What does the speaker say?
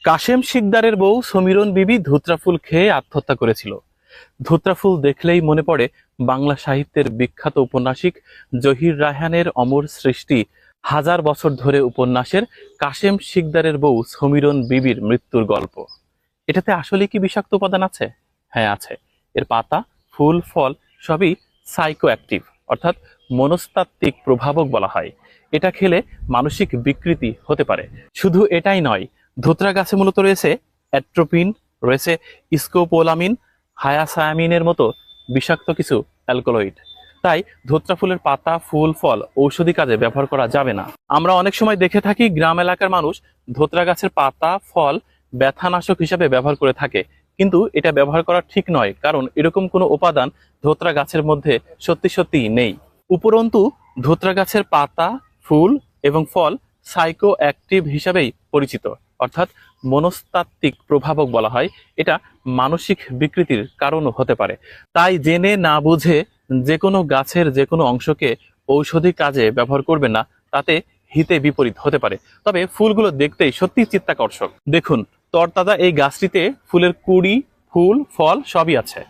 কাশেম শিকদারের বউ সমীরণ বিবি ধুত্রা ফুল খেয়ে আত্মহত্যা করেছিল। ধুত্রা ফুল দেখলেই মনে পড়ে বাংলা সাহিত্যের বিখ্যাত উপন্যাসিক জহির রায়হানের অমর সৃষ্টি হাজার বছর ধরে উপন্যাসের কাশেম শিকদারের বউ সমীরণ বিবির মৃত্যুর গল্প। এটাতে আসলে কি বিষাক্ত উপাদান আছে? হ্যাঁ আছে। এর পাতা, ফুল, ফল সবই সাইকো অ্যাক্টিভ, অর্থাৎ মনস্তাত্ত্বিক প্রভাবক বলা হয়। এটা খেলে মানসিক বিকৃতি হতে পারে। শুধু এটাই নয়, ধুতরা গাছে মূলত রয়েছে অ্যাট্রোপিন, রয়েছে স্কোপোলামিন, হায়াসায়ামিনের মতো বিষাক্ত কিছু অ্যালকোলয়েড। তাই ধুতরা ফুলের পাতা, ফুল, ফল ঔষধি কাজে ব্যবহার করা যাবে না। আমরা অনেক সময় দেখে থাকি গ্রাম এলাকার মানুষ ধুতরা গাছের পাতা, ফল ব্যথানাশক হিসেবে ব্যবহার করে থাকে, কিন্তু এটা ব্যবহার করা ঠিক নয়, কারণ এরকম কোনো উপাদান ধুতরা গাছের মধ্যে সত্যি সত্যি নেই। উপরন্তু ধুতরা গাছের পাতা, ফুল এবং ফল সাইকো অ্যাক্টিভ হিসাবেই পরিচিত, অর্থাৎ মনস্তাত্ত্বিক প্রভাবক বলা হয়। এটা মানসিক বিকৃতির কারণও হতে পারে। তাই জেনে না বুঝে যে কোনো গাছের যে কোনো অংশকে ঔষধি কাজে ব্যবহার করবেন না, তাতে হিতে বিপরীত হতে পারে। তবে ফুলগুলো দেখতেই সত্যি চিত্তাকর্ষক। দেখুন, তরতাজা এই গাছটিতে ফুলের কুঁড়ি, ফুল, ফল সবই আছে।